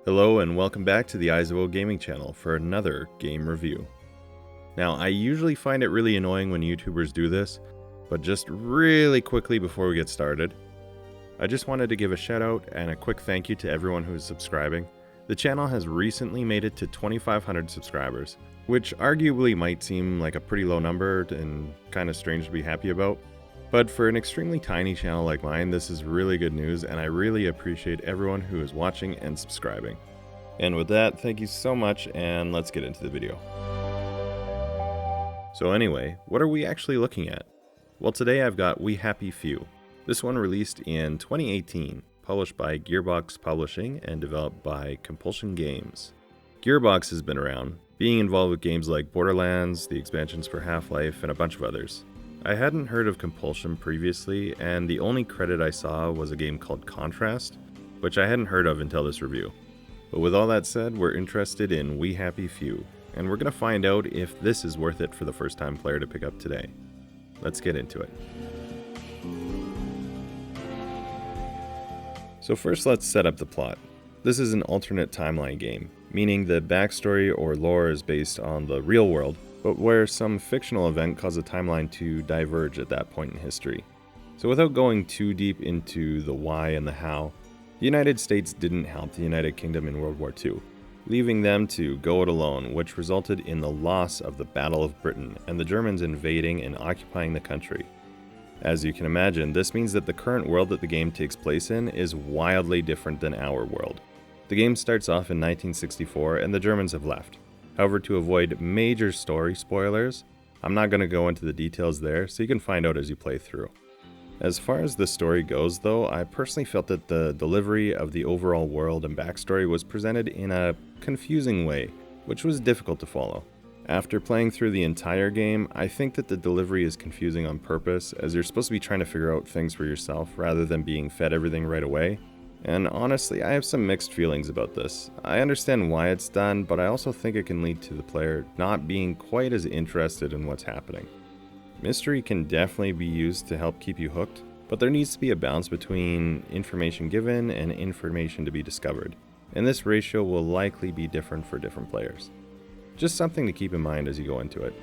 Hello and welcome back to the Eyes of O Gaming channel for another game review. Now, I usually find it really annoying when YouTubers do this, but just really quickly before we get started, I just wanted to give a shout out and a quick thank you to everyone who is subscribing. The channel has recently made it to 2,500 subscribers, which arguably might seem like a pretty low number and kind of strange to be happy about. But for an extremely tiny channel like mine, this is really good news, and I really appreciate everyone who is watching and subscribing. And with that, thank you so much, and let's get into the video. So anyway, what are we actually looking at? Well, today I've got We Happy Few. This one released in 2018, published by Gearbox Publishing and developed by Compulsion Games. Gearbox has been around, being involved with games like Borderlands, the expansions for Half-Life, and a bunch of others. I hadn't heard of Compulsion previously, and the only credit I saw was a game called Contrast, which I hadn't heard of until this review. But with all that said, we're interested in We Happy Few, and we're going to find out if this is worth it for the first time player to pick up today. Let's get into it. So first let's set up the plot. This is an alternate timeline game, meaning the backstory or lore is based on the real world, but where some fictional event caused the timeline to diverge at that point in history. So without going too deep into the why and the how, the United States didn't help the United Kingdom in World War II, leaving them to go it alone, which resulted in the loss of the Battle of Britain and the Germans invading and occupying the country. As you can imagine, this means that the current world that the game takes place in is wildly different than our world. The game starts off in 1964 and the Germans have left. However, to avoid major story spoilers, I'm not going to go into the details there, so you can find out as you play through. As far as the story goes though, I personally felt that the delivery of the overall world and backstory was presented in a confusing way, which was difficult to follow. After playing through the entire game, I think that the delivery is confusing on purpose, as you're supposed to be trying to figure out things for yourself rather than being fed everything right away. And honestly, I have some mixed feelings about this. I understand why it's done, but I also think it can lead to the player not being quite as interested in what's happening. Mystery can definitely be used to help keep you hooked, but there needs to be a balance between information given and information to be discovered, and this ratio will likely be different for different players. Just something to keep in mind as you go into it.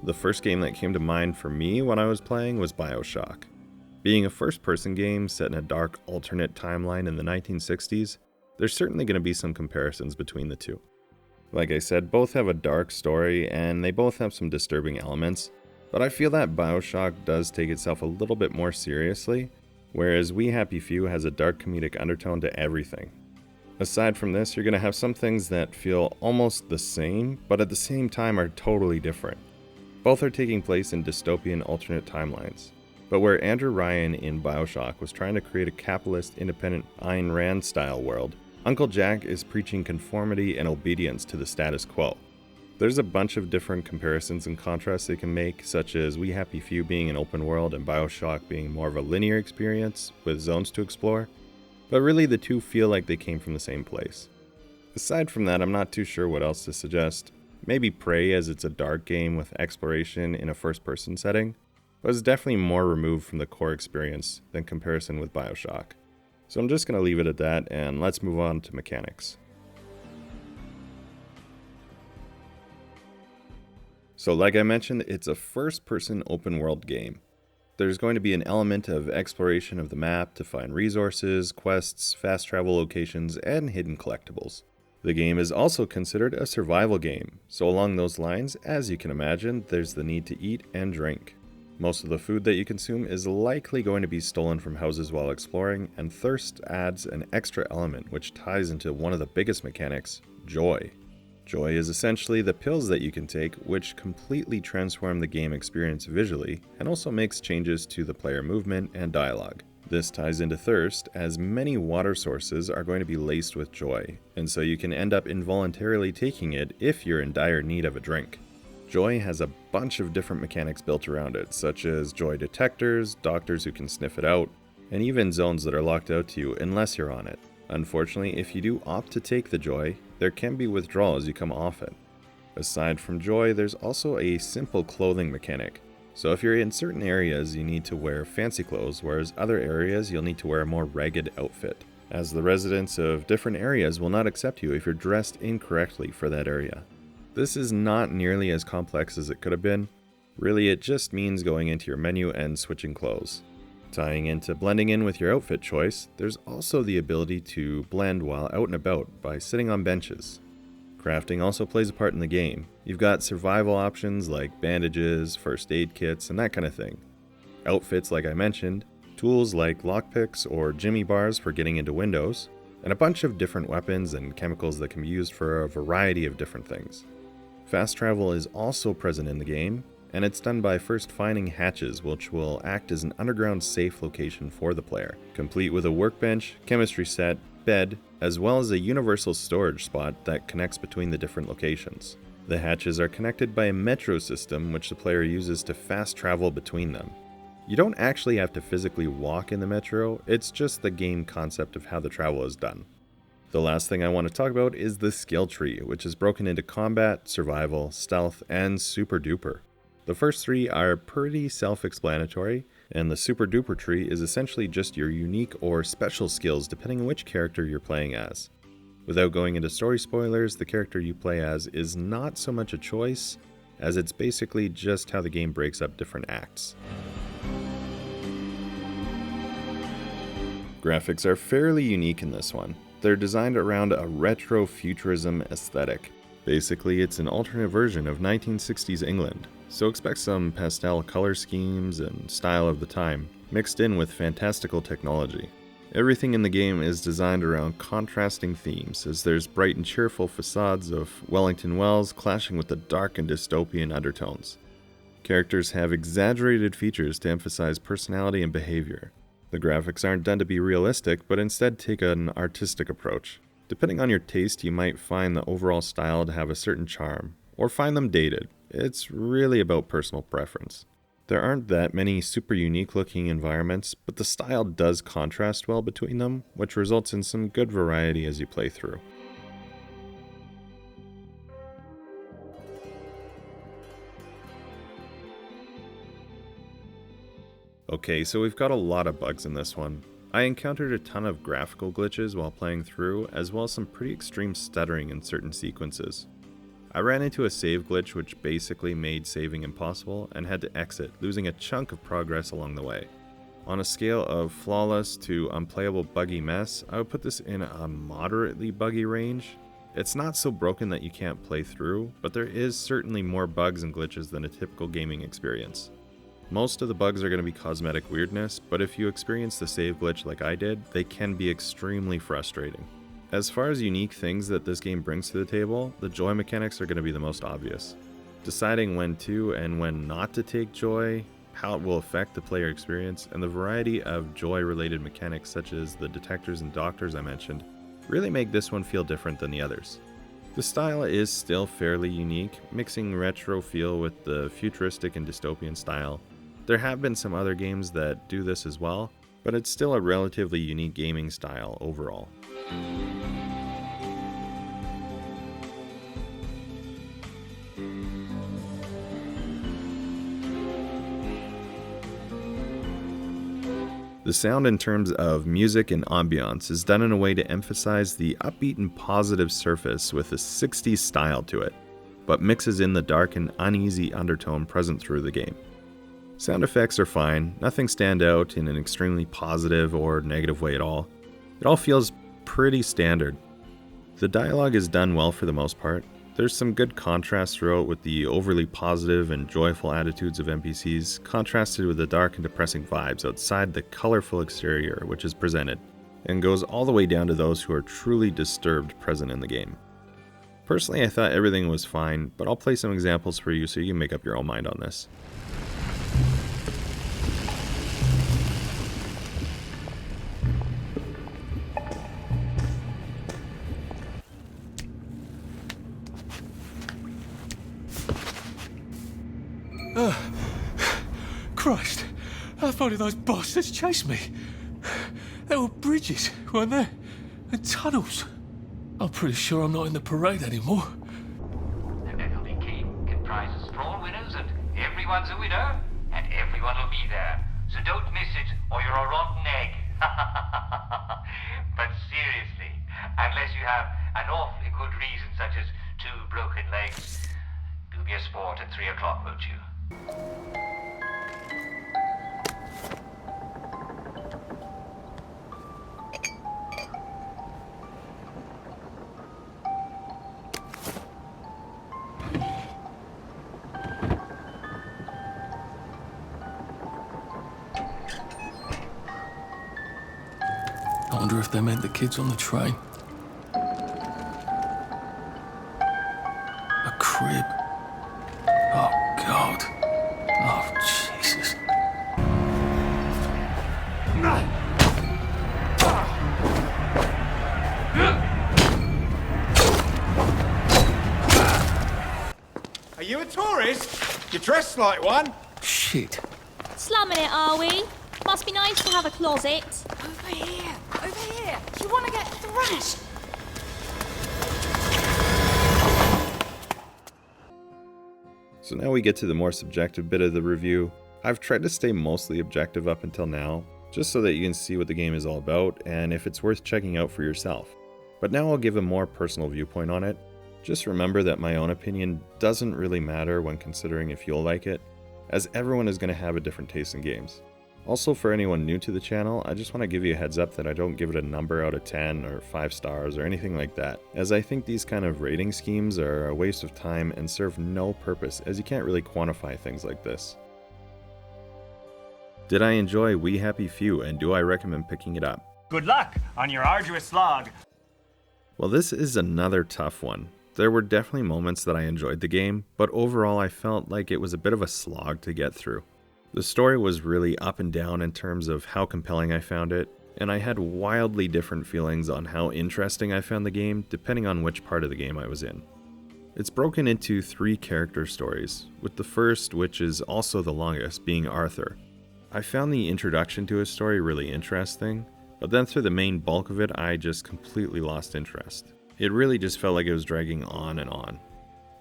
The first game that came to mind for me when I was playing was BioShock. Being a first-person game set in a dark alternate timeline in the 1960s, there's certainly going to be some comparisons between the two. Like I said, both have a dark story and they both have some disturbing elements, but I feel that BioShock does take itself a little bit more seriously, whereas We Happy Few has a dark comedic undertone to everything. Aside from this, you're going to have some things that feel almost the same, but at the same time are totally different. Both are taking place in dystopian alternate timelines, but where Andrew Ryan in BioShock was trying to create a capitalist, independent Ayn Rand style world, Uncle Jack is preaching conformity and obedience to the status quo. There's a bunch of different comparisons and contrasts they can make, such as We Happy Few being an open world and BioShock being more of a linear experience with zones to explore, but really the two feel like they came from the same place. Aside from that, I'm not too sure what else to suggest. Maybe Prey, as it's a dark game with exploration in a first-person setting, but it's definitely more removed from the core experience than comparison with BioShock. So I'm just going to leave it at that, and let's move on to mechanics. So like I mentioned, it's a first-person open-world game. There's going to be an element of exploration of the map to find resources, quests, fast travel locations, and hidden collectibles. The game is also considered a survival game, so along those lines, as you can imagine, there's the need to eat and drink. Most of the food that you consume is likely going to be stolen from houses while exploring, and thirst adds an extra element which ties into one of the biggest mechanics, joy. Joy is essentially the pills that you can take which completely transform the game experience visually and also makes changes to the player movement and dialogue. This ties into thirst, as many water sources are going to be laced with joy, and so you can end up involuntarily taking it if you're in dire need of a drink. Joy has a bunch of different mechanics built around it, such as joy detectors, doctors who can sniff it out, and even zones that are locked out to you unless you're on it. Unfortunately, if you do opt to take the joy, there can be withdrawal as you come off it. Aside from joy, there's also a simple clothing mechanic. So if you're in certain areas, you need to wear fancy clothes, whereas other areas you'll need to wear a more ragged outfit, as the residents of different areas will not accept you if you're dressed incorrectly for that area. This is not nearly as complex as it could have been. Really, it just means going into your menu and switching clothes. Tying into blending in with your outfit choice, there's also the ability to blend while out and about by sitting on benches. Crafting also plays a part in the game. You've got survival options like bandages, first aid kits, and that kind of thing. Outfits like I mentioned, tools like lockpicks or jimmy bars for getting into windows, and a bunch of different weapons and chemicals that can be used for a variety of different things. Fast travel is also present in the game, and it's done by first finding hatches, which will act as an underground safe location for the player, complete with a workbench, chemistry set, bed, as well as a universal storage spot that connects between the different locations. The hatches are connected by a metro system which the player uses to fast travel between them. You don't actually have to physically walk in the metro, it's just the game concept of how the travel is done. The last thing I want to talk about is the skill tree, which is broken into combat, survival, stealth, and super duper. The first three are pretty self-explanatory, and the super duper tree is essentially just your unique or special skills depending on which character you're playing as. Without going into story spoilers, the character you play as is not so much a choice, as it's basically just how the game breaks up different acts. Graphics are fairly unique in this one. They're designed around a retro futurism aesthetic. Basically, it's an alternate version of 1960s England, so expect some pastel color schemes and style of the time, mixed in with fantastical technology. Everything in the game is designed around contrasting themes, as there's bright and cheerful facades of Wellington Wells clashing with the dark and dystopian undertones. Characters have exaggerated features to emphasize personality and behavior. The graphics aren't done to be realistic, but instead take an artistic approach. Depending on your taste, you might find the overall style to have a certain charm, or find them dated. It's really about personal preference. There aren't that many super unique looking environments, but the style does contrast well between them, which results in some good variety as you play through. Okay, so we've got a lot of bugs in this one. I encountered a ton of graphical glitches while playing through, as well as some pretty extreme stuttering in certain sequences. I ran into a save glitch which basically made saving impossible and had to exit, losing a chunk of progress along the way. On a scale of flawless to unplayable buggy mess, I would put this in a moderately buggy range. It's not so broken that you can't play through, but there is certainly more bugs and glitches than a typical gaming experience. Most of the bugs are going to be cosmetic weirdness, but if you experience the save glitch like I did, they can be extremely frustrating. As far as unique things that this game brings to the table, the joy mechanics are going to be the most obvious. Deciding when to and when not to take joy, how it will affect the player experience, and the variety of joy-related mechanics such as the detectors and doctors I mentioned, really make this one feel different than the others. The style is still fairly unique, mixing retro feel with the futuristic and dystopian style. There have been some other games that do this as well, but it's still a relatively unique gaming style overall. The sound in terms of music and ambiance is done in a way to emphasize the upbeat and positive surface with a 60s style to it, but mixes in the dark and uneasy undertone present through the game. Sound effects are fine, nothing stand out in an extremely positive or negative way at all. It all feels pretty standard. The dialogue is done well for the most part. There's some good contrast throughout with the overly positive and joyful attitudes of NPCs, contrasted with the dark and depressing vibes outside the colorful exterior which is presented, and goes all the way down to those who are truly disturbed present in the game. Personally, I thought everything was fine, but I'll play some examples for you so you can make up your own mind on this. Christ, how far did those bastards chase me? There were bridges, weren't there? And tunnels. I'm pretty sure I'm not in the parade anymore. The Beverly King comprises 4 widows and everyone's a widow, everyone will be there. So don't miss it, or you're a rotten egg. But seriously, unless you have an awfully good reason, such as 2 broken legs, do be a sport at 3 o'clock, won't you? I wonder if they meant the kids on the train. A crib. Oh, God. Oh, Jesus. Are you a tourist? You dress like one. Shit. Slumming it, are we? Must be nice to have a closet. Over here! Over here! Do you want to get thrashed? So now we get to the more subjective bit of the review. I've tried to stay mostly objective up until now, just so that you can see what the game is all about and if it's worth checking out for yourself. But now I'll give a more personal viewpoint on it. Just remember that my own opinion doesn't really matter when considering if you'll like it, as everyone is going to have a different taste in games. Also, for anyone new to the channel, I just want to give you a heads up that I don't give it a number out of 10 or 5 stars or anything like that, as I think these kind of rating schemes are a waste of time and serve no purpose, as you can't really quantify things like this. Did I enjoy We Happy Few, and do I recommend picking it up? Good luck on your arduous slog. Well, this is another tough one. There were definitely moments that I enjoyed the game, but overall I felt like it was a bit of a slog to get through. The story was really up and down in terms of how compelling I found it, and I had wildly different feelings on how interesting I found the game depending on which part of the game I was in. It's broken into 3 character stories, with the first, which is also the longest, being Arthur. I found the introduction to his story really interesting, but then through the main bulk of it I just completely lost interest. It really just felt like it was dragging on and on.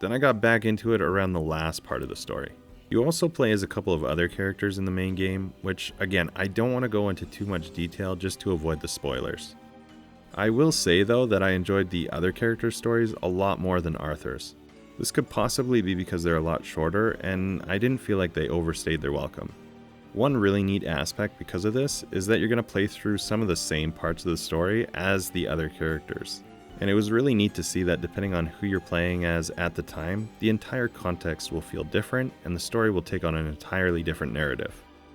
Then I got back into it around the last part of the story. You also play as a couple of other characters in the main game, which, again, I don't want to go into too much detail just to avoid the spoilers. I will say, though, that I enjoyed the other character stories a lot more than Arthur's. This could possibly be because they're a lot shorter, and I didn't feel like they overstayed their welcome. One really neat aspect because of this is that you're going to play through some of the same parts of the story as the other characters. And it was really neat to see that depending on who you're playing as at the time, the entire context will feel different and the story will take on an entirely different narrative.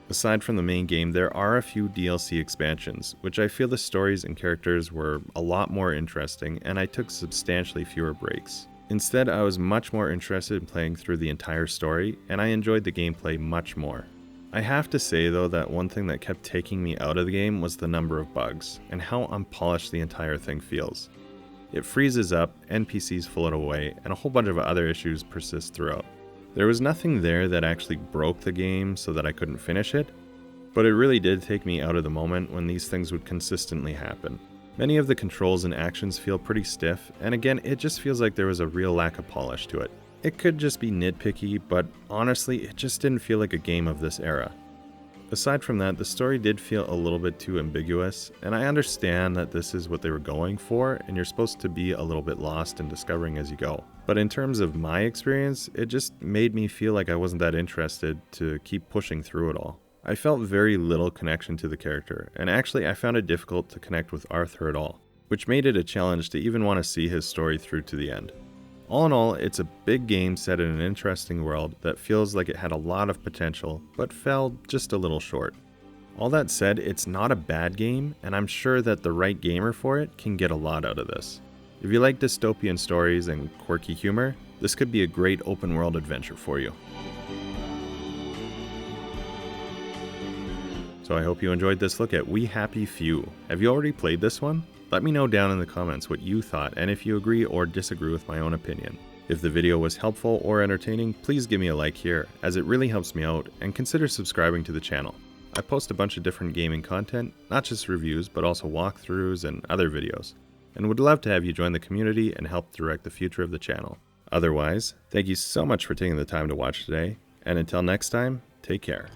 Aside from the main game, there are a few DLC expansions, which I feel the stories and characters were a lot more interesting and I took substantially fewer breaks. Instead, I was much more interested in playing through the entire story and I enjoyed the gameplay much more. I have to say though that one thing that kept taking me out of the game was the number of bugs and how unpolished the entire thing feels. It freezes up, NPCs float away, and a whole bunch of other issues persist throughout. There was nothing there that actually broke the game so that I couldn't finish it, but it really did take me out of the moment when these things would consistently happen. Many of the controls and actions feel pretty stiff, and again, it just feels like there was a real lack of polish to it. It could just be nitpicky, but honestly, it just didn't feel like a game of this era. Aside from that, the story did feel a little bit too ambiguous, and I understand that this is what they were going for, and you're supposed to be a little bit lost and discovering as you go. But in terms of my experience, it just made me feel like I wasn't that interested to keep pushing through it all. I felt very little connection to the character, and actually I found it difficult to connect with Arthur at all, which made it a challenge to even want to see his story through to the end. All in all, it's a big game set in an interesting world that feels like it had a lot of potential, but fell just a little short. All that said, it's not a bad game, and I'm sure that the right gamer for it can get a lot out of this. If you like dystopian stories and quirky humor, this could be a great open world adventure for you. So I hope you enjoyed this look at We Happy Few. Have you already played this one? Let me know down in the comments what you thought and if you agree or disagree with my own opinion. If the video was helpful or entertaining, please give me a like here, as it really helps me out, and consider subscribing to the channel. I post a bunch of different gaming content, not just reviews, but also walkthroughs and other videos, and would love to have you join the community and help direct the future of the channel. Otherwise, thank you so much for taking the time to watch today, and until next time, Take care.